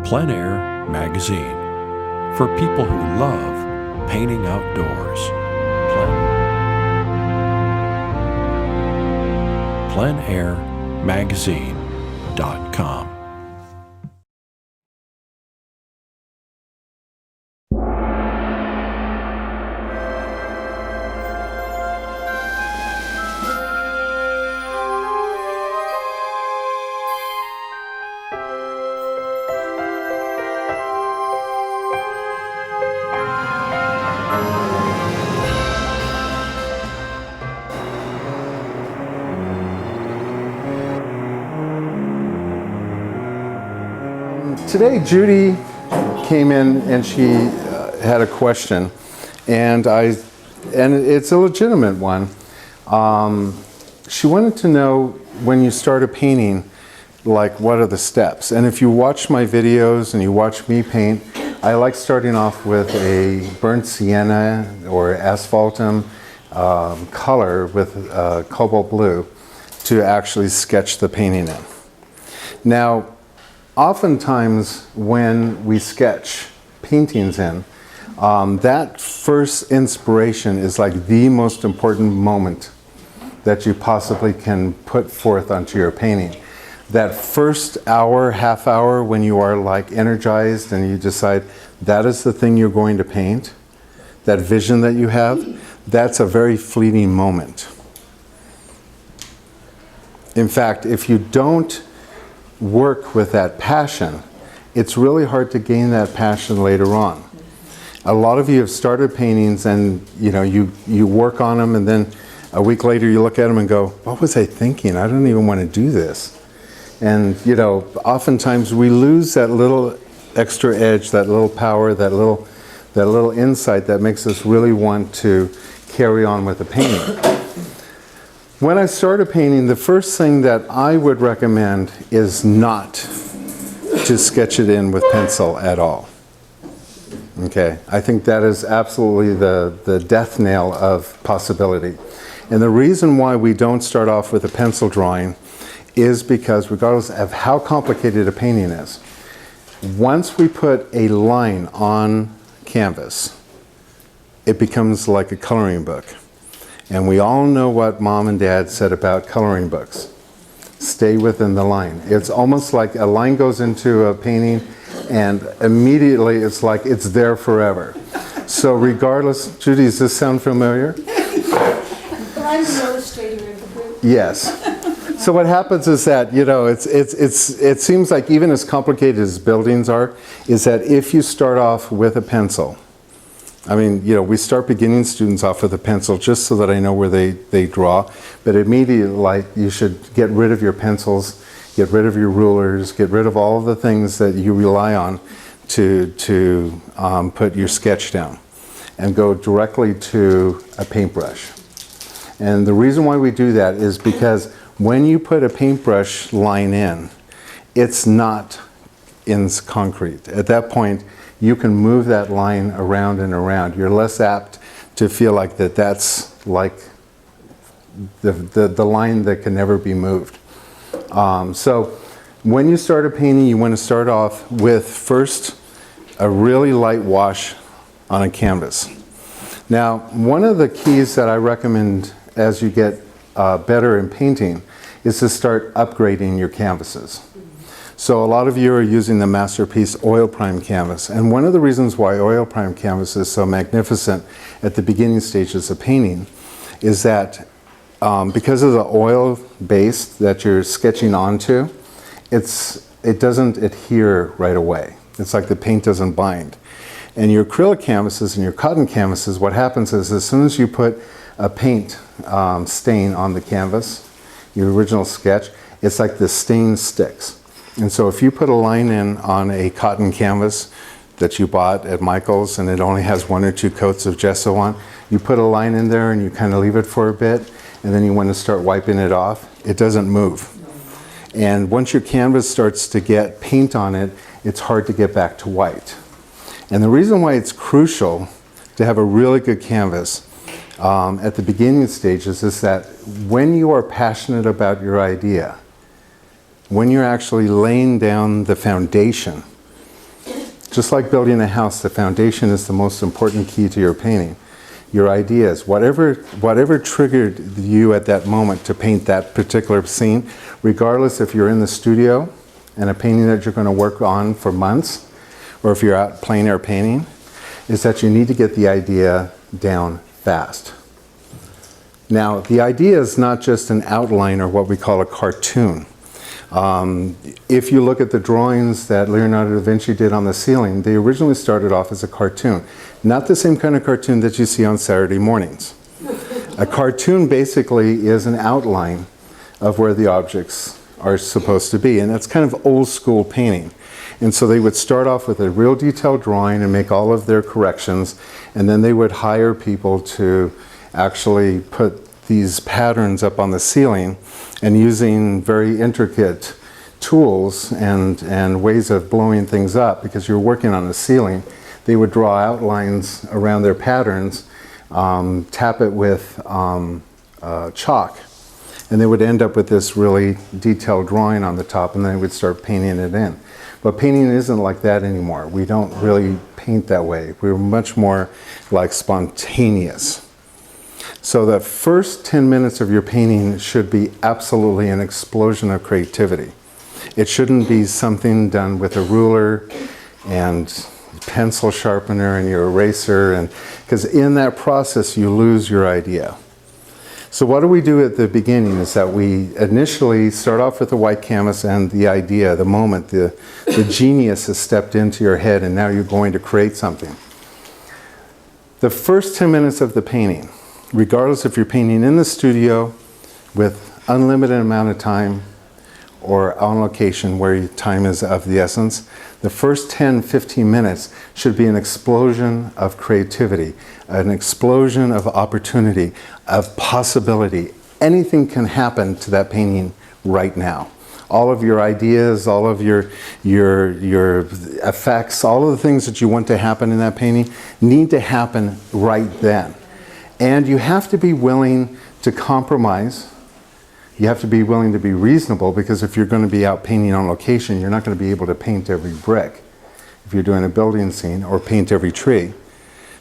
Plein Air Magazine, for people who love painting outdoors. pleinairmagazine.com. Today Judy came in and she had a question, and it's a legitimate one. She wanted to know, when you start a painting, like, what are the steps? And if you watch my videos and you watch me paint, I like starting off with a burnt sienna or asphaltum color with cobalt blue to actually sketch the painting in. Now, oftentimes when we sketch paintings in, that first inspiration is like the most important moment that you possibly can put forth onto your painting. That first hour, half hour, when you are like energized and you decide that is the thing you're going to paint, that vision that you have, that's a very fleeting moment. In fact, if you don't work with that passion, it's really hard to gain that passion later on. A lot of you have started paintings and you work on them, and then a week later you look at them and go, what was I thinking? I don't even want to do this. And oftentimes we lose that little extra edge, that little power, that little insight that makes us really want to carry on with the painting. When I start a painting, the first thing that I would recommend is not to sketch it in with pencil at all. Okay, I think that is absolutely the death nail of possibility. And the reason why we don't start off with a pencil drawing is because, regardless of how complicated a painting is, once we put a line on canvas, it becomes like a coloring book. And we all know what Mom and Dad said about coloring books. Stay within the line. It's almost like a line goes into a painting and immediately it's like it's there forever. So regardless, Judy, does this sound familiar? I'm an illustrator in the group. Yes. So what happens is that, it seems like, even as complicated as buildings are, is that if you start off with a pencil, I mean, we start beginning students off with a pencil just so that I know where they draw, but immediately, like, you should get rid of your pencils, get rid of your rulers, get rid of all of the things that you rely on to put your sketch down, and go directly to a paintbrush. And the reason why we do that is because when you put a paintbrush line in, it's not in concrete. At that point, you can move that line around and around. You're less apt to feel like that's like the line that can never be moved. So when you start a painting, you want to start off with first a really light wash on a canvas. Now, one of the keys that I recommend as you get better in painting is to start upgrading your canvases. So a lot of you are using the Masterpiece oil prime canvas, and one of the reasons why oil prime canvas is so magnificent at the beginning stages of painting is that because of the oil base that you're sketching onto, it doesn't adhere right away. It's like the paint doesn't bind. And your acrylic canvases and your cotton canvases, what happens is, as soon as you put a paint stain on the canvas, your original sketch, it's like the stain sticks. And so if you put a line in on a cotton canvas that you bought at Michael's and it only has 1 or 2 coats of gesso on, you put a line in there and you kind of leave it for a bit, and then you want to start wiping it off, it doesn't move. And once your canvas starts to get paint on it, it's hard to get back to white. And the reason why it's crucial to have a really good canvas at the beginning stages is that when you are passionate about your idea, when you're actually laying down the foundation Just like building a house, the foundation is the most important key to your painting. Your ideas, whatever triggered you at that moment to paint that particular scene, regardless if you're in the studio and a painting that you're going to work on for months, or if you're out plein air painting, is that you need to get the idea down fast. Now, the idea is not just an outline or what we call a cartoon. If you look at the drawings that Leonardo da Vinci did on the ceiling, they originally started off as a cartoon. Not the same kind of cartoon that you see on Saturday mornings. A cartoon basically is an outline of where the objects are supposed to be, and that's kind of old school painting. And so they would start off with a real detailed drawing and make all of their corrections, and then they would hire people to actually put these patterns up on the ceiling, and using very intricate tools and ways of blowing things up, because you're working on the ceiling, they would draw outlines around their patterns, tap it with chalk, and they would end up with this really detailed drawing on the top, and then they would start painting it in. But painting isn't like that anymore. We don't really paint that way. We're much more like spontaneous. So the first 10 minutes of your painting should be absolutely an explosion of creativity. It shouldn't be something done with a ruler and pencil sharpener and your eraser, and because in that process you lose your idea. So what do we do at the beginning is that we initially start off with a white canvas and the idea, the moment, the genius has stepped into your head and now you're going to create something. The first 10 minutes of the painting, regardless if you're painting in the studio with unlimited amount of time or on location where time is of the essence, the first 10-15 minutes should be an explosion of creativity, an explosion of opportunity, of possibility. Anything can happen to that painting right now. All of your ideas, all of your effects, all of the things that you want to happen in that painting need to happen right then. And you have to be willing to compromise. You have to be willing to be reasonable, because if you're going to be out painting on location, you're not going to be able to paint every brick if you're doing a building scene, or paint every tree.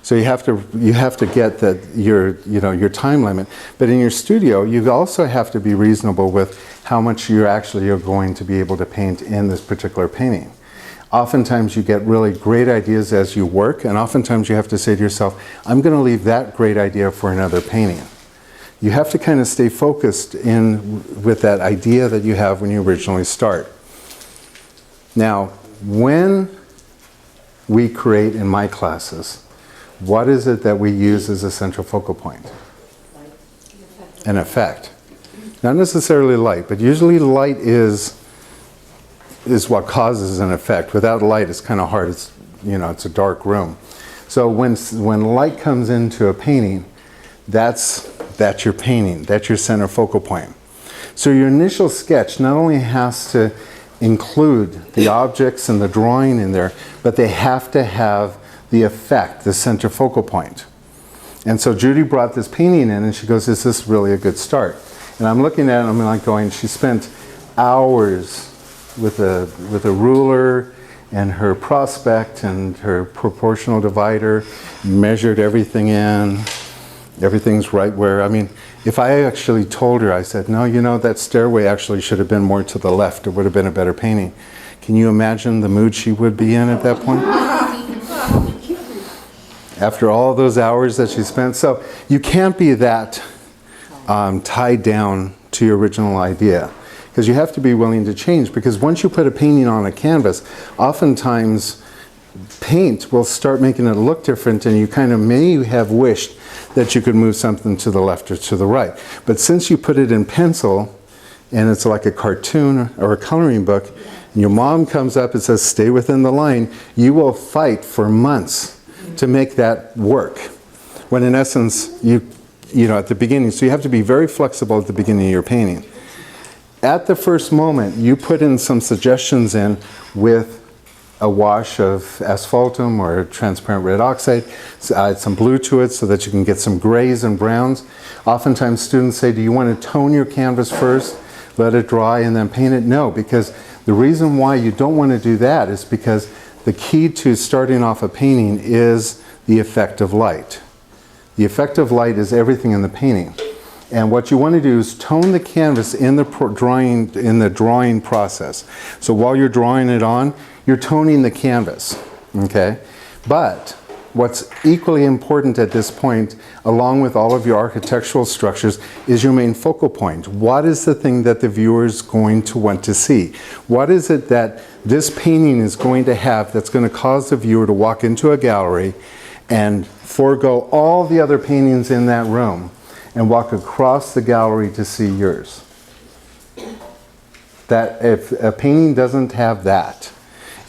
So you have to get that your time limit. But in your studio, you also have to be reasonable with how much you actually are going to be able to paint in this particular painting. Oftentimes you get really great ideas as you work, and oftentimes you have to say to yourself, I'm going to leave that great idea for another painting. You have to kind of stay focused in with that idea that you have when you originally start. Now, when we create in my classes, what is it that we use as a central focal point? An effect. Not necessarily light, but usually light is what causes an effect. Without light, it's kind of hard. It's a dark room. So when light comes into a painting, that's your painting. That's your center focal point. So your initial sketch not only has to include the objects and the drawing in there, but they have to have the effect, the center focal point. And so Judy brought this painting in, and she goes, is this really a good start? And I'm looking at it, and I'm like going, she spent hours with a ruler and her prospect and her proportional divider, measured everything in. Everything's right where, if I actually told her, I said, no, that stairway actually should have been more to the left, it would have been a better painting. Can you imagine the mood she would be in at that point? After all those hours that she spent. So you can't be that tied down to your original idea, because you have to be willing to change, because once you put a painting on a canvas, oftentimes paint will start making it look different, and you kind of may have wished that you could move something to the left or to the right. But since you put it in pencil, and it's like a cartoon or a coloring book, and your mom comes up and says, stay within the line, you will fight for months to make that work. When in essence, at the beginning, so you have to be very flexible at the beginning of your painting. At the first moment, you put in some suggestions in with a wash of asphaltum or transparent red oxide, add some blue to it so that you can get some grays and browns. Oftentimes students say, do you want to tone your canvas first, let it dry, and then paint it? No, because the reason why you don't want to do that is because the key to starting off a painting is the effect of light. The effect of light is everything in the painting. And what you want to do is tone the canvas in the drawing process. So while you're drawing it on, you're toning the canvas, okay? But what's equally important at this point, along with all of your architectural structures, is your main focal point. What is the thing that the viewer is going to want to see? What is it that this painting is going to have that's going to cause the viewer to walk into a gallery and forego all the other paintings in that room and walk across the gallery to see yours? That if a painting doesn't have that,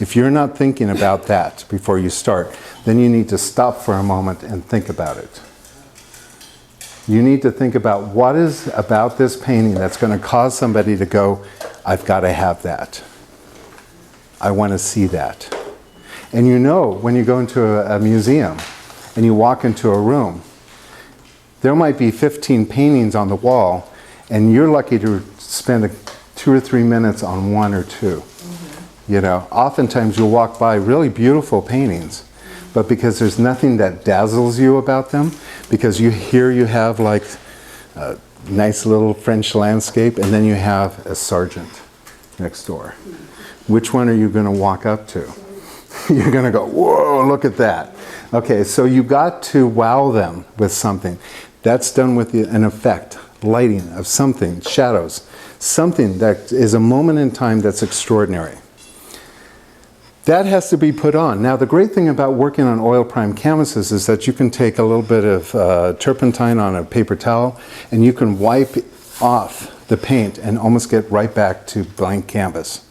if you're not thinking about that before you start, then you need to stop for a moment and think about it. You need to think about what is about this painting that's going to cause somebody to go, I've got to have that. I want to see that. And you know, when you go into a museum and you walk into a room, there might be 15 paintings on the wall, and you're lucky to spend 2 or 3 minutes on 1 or 2. You know, oftentimes you'll walk by really beautiful paintings, but because there's nothing that dazzles you about them, because you have like a nice little French landscape, and then you have a sergeant next door. Which one are you going to walk up to? You're going to go, whoa, look at that. Okay, so you got to wow them with something. That's done with an effect, lighting of something, shadows, something that is a moment in time that's extraordinary. That has to be put on. Now, the great thing about working on oil prime canvases is that you can take a little bit of turpentine on a paper towel and you can wipe off the paint and almost get right back to blank canvas.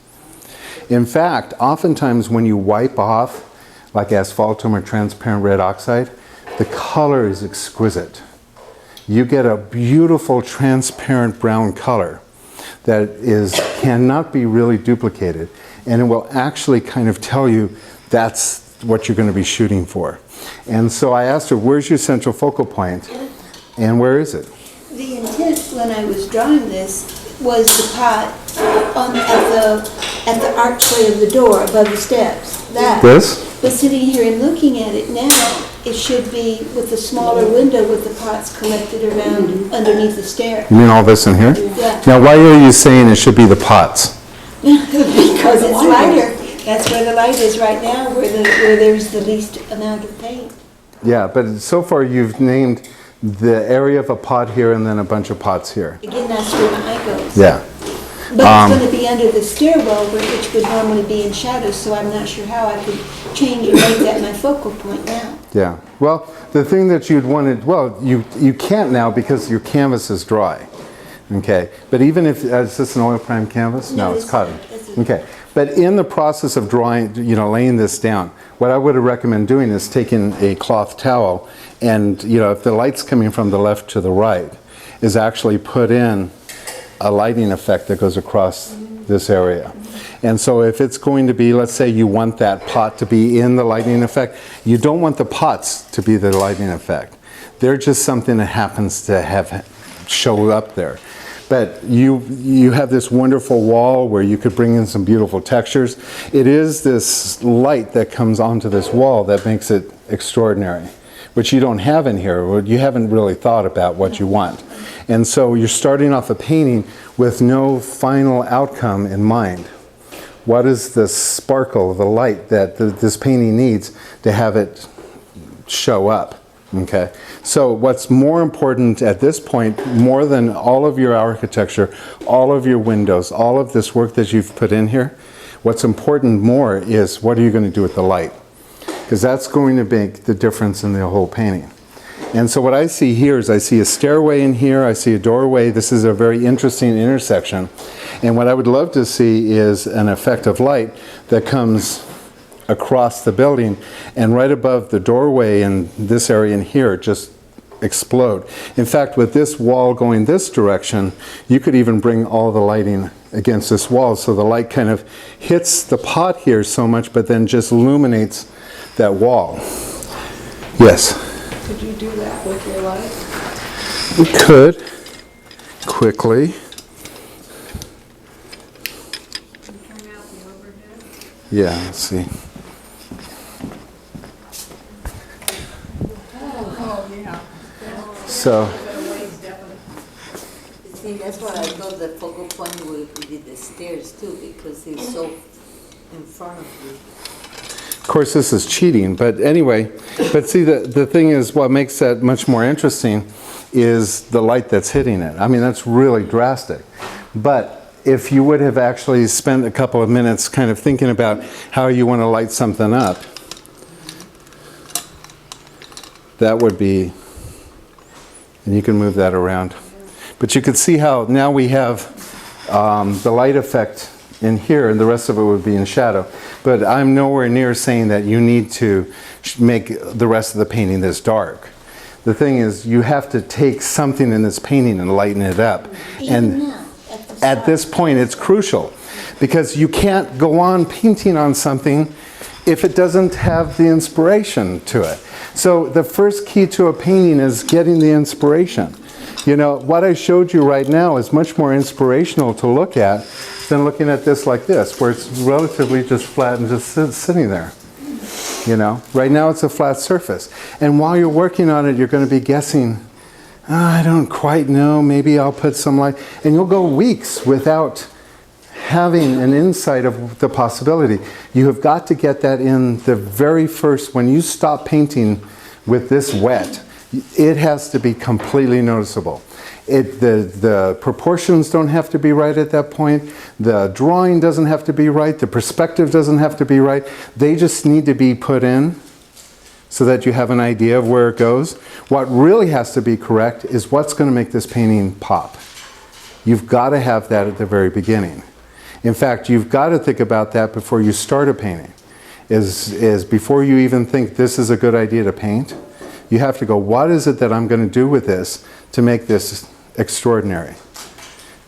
In fact, oftentimes when you wipe off like asphaltum or transparent red oxide, the color is exquisite. You get a beautiful transparent brown color that cannot be really duplicated, and it will actually kind of tell you that's what you're going to be shooting for. And so I asked her, where's your central focal point, and where is it? The intent when I was drawing this was the pot at the archway of the door above the steps. This? But sitting here and looking at it now, it should be with the smaller window with the pots collected around underneath the stair. You mean all this in here? Yeah. Now, why are you saying it should be the pots? Because it's lighter. That's where the light is right now, where there's the least amount of paint. Yeah, but so far you've named the area of a pot here and then a bunch of pots here. Again, that's where my eye goes. Yeah. But it's going to be under the stairwell, which would normally be in shadow, so I'm not sure how I could change and make that my focal point now. Yeah. Well, the thing that you'd wanted, well, you can't now because your canvas is dry. Okay. But even if, is this an oil prime canvas? No, it's cotton. Okay. But in the process of drawing, laying this down, what I would recommend doing is taking a cloth towel and, if the light's coming from the left to the right, is actually put in a lighting effect that goes across this area. And so if it's going to be, let's say you want that pot to be in the lighting effect, you don't want the pots to be the lighting effect. They're just something that happens to show up there. But you have this wonderful wall where you could bring in some beautiful textures. It is this light that comes onto this wall that makes it extraordinary, which you don't have in here. You haven't really thought about what you want. And so you're starting off a painting with no final outcome in mind. What is the sparkle, the light that this painting needs to have it show up? Okay. So what's more important at this point, more than all of your architecture, all of your windows, all of this work that you've put in here, what's important more is what are you going to do with the light? Because that's going to make the difference in the whole painting. And so what I see here is I see a stairway in here, I see a doorway. This is a very interesting intersection. And what I would love to see is an effect of light that comes across the building and right above the doorway in this area in here just explode. In fact, with this wall going this direction, you could even bring all the lighting against this wall so the light kind of hits the pot here so much but then just illuminates that wall. Yes? Could you do that with your light? We could, quickly. Turn out the overhead. Yeah, let's see. So, See, that's why I thought the focal point would be the stairs too, because it's so in front of you. of course, this is cheating, but anyway, but see, the thing is, what makes that much more interesting is the light that's hitting it. I mean, that's really drastic. But if you would have actually spent a couple of minutes kind of thinking about how you want to light something up, that would be, and you can move that around. But you could see how now we have the light effect in here, and the rest of it would be in shadow. But I'm nowhere near saying that you need to make the rest of the painting this dark. The thing is, you have to take something in this painting and lighten it up. Even And now, at this point, it's crucial, because you can't go on painting on something if it doesn't have the inspiration to it. So the first key to a painting is getting the inspiration. You know, what I showed you right now is much more inspirational to look at than looking at this like this, where it's relatively just flat and just sitting there. You know, right now it's a flat surface. And while you're working on it, you're going to be guessing, "Oh, I don't quite know, maybe I'll put some light." And you'll go weeks without having an insight of the possibility. You have got to get that in the very first, when you stop painting with this wet, it has to be completely noticeable. The proportions don't have to be right at that point. The drawing doesn't have to be right. The perspective doesn't have to be right. They just need to be put in so that you have an idea of where it goes. What really has to be correct is what's going to make this painting pop. You've got to have that at the very beginning. In fact, you've got to think about that before you start a painting. Is before you even think this is a good idea to paint, you have to go, what is it that I'm going to do with this to make this extraordinary?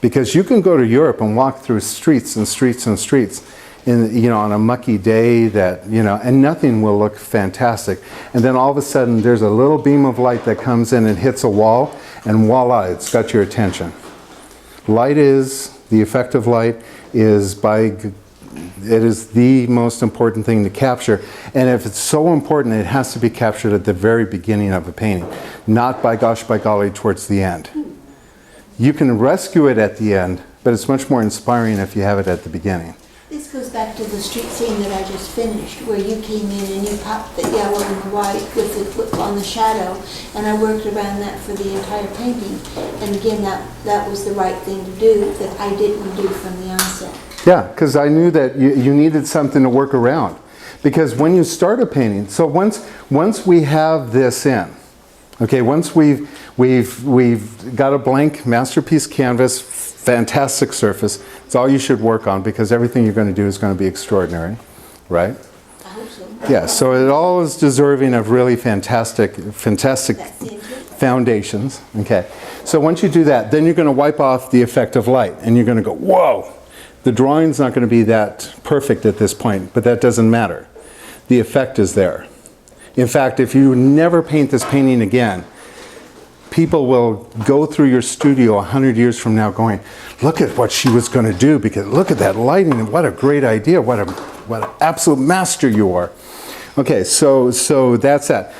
Because you can go to Europe and walk through streets and streets and streets on a mucky day that, and nothing will look fantastic. And then all of a sudden there's a little beam of light that comes in and hits a wall, and voila, it's got your attention. The effect of light is the most important thing to capture. And if it's so important, it has to be captured at the very beginning of a painting, not by gosh, by golly, towards the end. You can rescue it at the end, but it's much more inspiring if you have it at the beginning. This goes back to the street scene that I just finished, where you came in and you popped the yellow and the white on the shadow, and I worked around that for the entire painting. And again, that was the right thing to do, that I didn't do from the onset. Yeah, because I knew that you needed something to work around. Because when you start a painting, so once we have this in, okay, once we've got a blank masterpiece canvas, fantastic surface, it's all you should work on, because everything you're going to do is going to be extraordinary, right? I hope so. Yeah, so it all is deserving of really fantastic foundations. Okay, so once you do that, then you're going to wipe off the effect of light, and you're going to go, whoa! The drawing's not going to be that perfect at this point, but that doesn't matter. The effect is there. In fact, if you never paint this painting again, people will go through your studio 100 years from now going, look at what she was going to do, because look at that lighting, and what a great idea, what an absolute master you are. Okay, so that's that.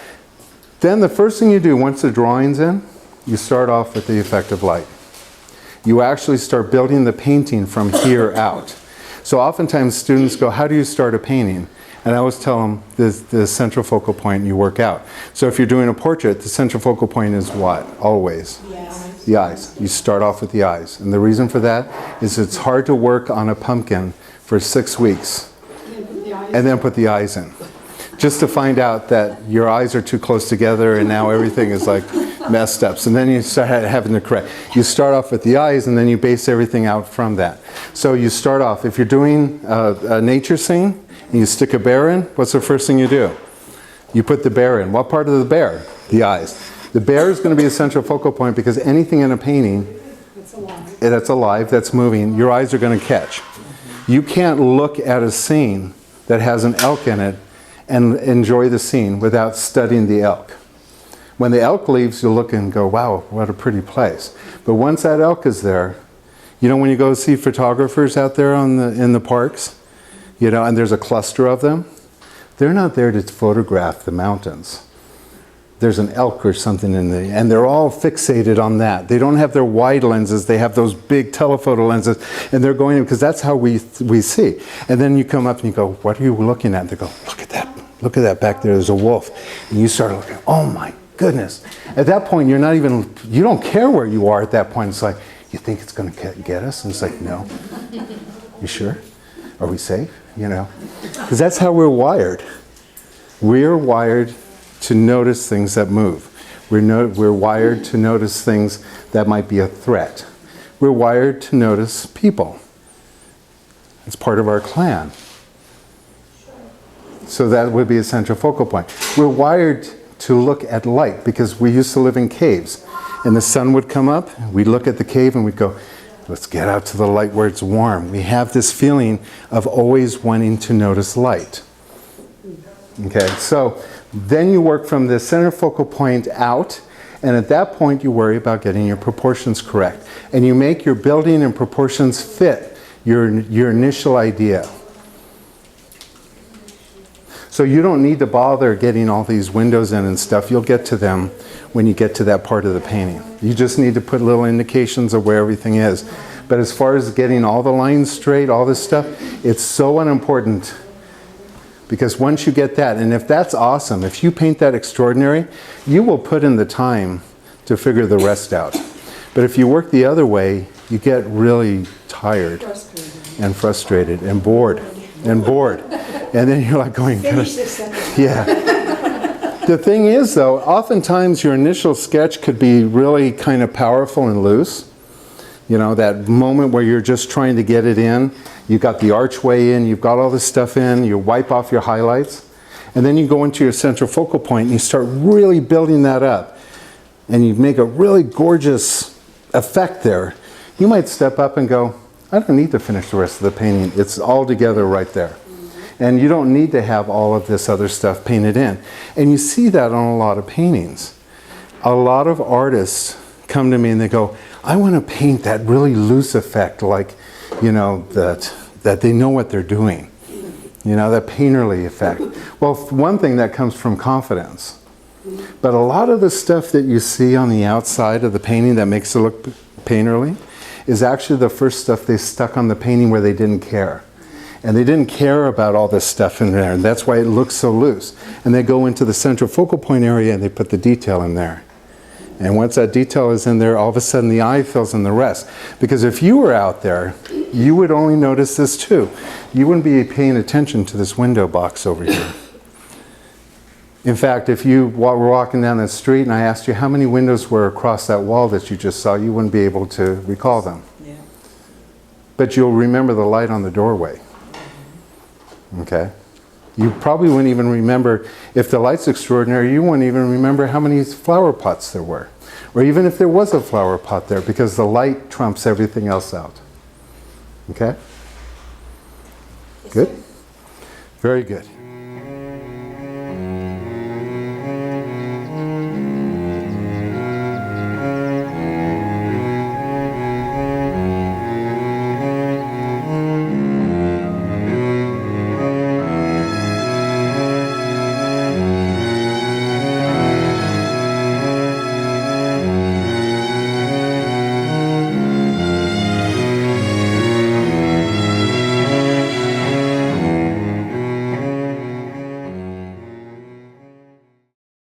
Then the first thing you do once the drawing's in, you start off with the effect of light. You actually start building the painting from here out. So oftentimes students go, how do you start a painting? And I always tell them the central focal point you work out. So if you're doing a portrait, the central focal point is what? Always? Yes. The eyes. You start off with the eyes. And the reason for that is it's hard to work on a pumpkin for 6 weeks and then put the eyes in. Just to find out that your eyes are too close together and now everything is like messed up. So then you start having to correct. You start off with the eyes and then you base everything out from that. So you start off, if you're doing a nature scene and you stick a bear in, what's the first thing you do? You put the bear in. What part of the bear? The eyes. The bear is going to be a central focal point, because anything in a painting that's alive, that's moving, your eyes are going to catch. You can't look at a scene that has an elk in it and enjoy the scene without studying the elk. When the elk leaves, you'll look and go, wow, what a pretty place. But once that elk is there, when you go see photographers out there in the parks, and there's a cluster of them, they're not there to photograph the mountains. there's an elk or something in the, and they're all fixated on that. They don't have their wide lenses, they have those big telephoto lenses, and they're going, because that's how we see. And then you come up and you go, what are you looking at? And they go, look at that back there, there's a wolf. And you start looking, oh my goodness. At that point, you're not even, you don't care where you are at that point. It's like, you think it's gonna get us? And it's like, no. You sure? Are we safe? You know, because that's how we're wired. We're wired to notice things that move. We're wired to notice things that might be a threat. We're wired to notice people. It's part of our clan. So that would be a central focal point. We're wired to look at light because we used to live in caves. And the sun would come up, we'd look at the cave and we'd go, let's get out to the light where it's warm. We have this feeling of always wanting to notice light. Okay, so then you work from the center focal point out, and at that point you worry about getting your proportions correct. And you make your building and proportions fit your initial idea. So you don't need to bother getting all these windows in and stuff. You'll get to them when you get to that part of the painting. You just need to put little indications of where everything is. But as far as getting all the lines straight, all this stuff, it's so unimportant. Because once you get that, and if that's awesome, if you paint that extraordinary, you will put in the time to figure the rest out. But if you work the other way, you get really tired and frustrated and bored and bored. And then you're like going, Finish this sentence. yeah. The thing is though, oftentimes your initial sketch could be really kind of powerful and loose. You know, that moment where you're just trying to get it in. You've got the archway in, you've got all this stuff in, you wipe off your highlights. And then you go into your central focal point and you start really building that up. And you make a really gorgeous effect there. You might step up and go, I don't need to finish the rest of the painting. It's all together right there. And you don't need to have all of this other stuff painted in. And you see that on a lot of paintings. A lot of artists come to me and they go, I want to paint that really loose effect, like, you know, that they know what they're doing. You know, that painterly effect. Well, one thing that comes from confidence. But a lot of the stuff that you see on the outside of the painting that makes it look painterly is actually the first stuff they stuck on the painting where they didn't care. And they didn't care about all this stuff in there, and that's why it looks so loose. And they go into the central focal point area and they put the detail in there. And once that detail is in there, all of a sudden the eye fills in the rest. Because if you were out there, you would only notice this too. You wouldn't be paying attention to this window box over here. In fact, if you were walking down the street and I asked you how many windows were across that wall that you just saw, you wouldn't be able to recall them. Yeah. But you'll remember the light on the doorway. Okay? You probably wouldn't even remember, if the light's extraordinary, you wouldn't even remember how many flower pots there were. Or even if there was a flower pot there, because the light trumps everything else out. Okay? Good? Very good.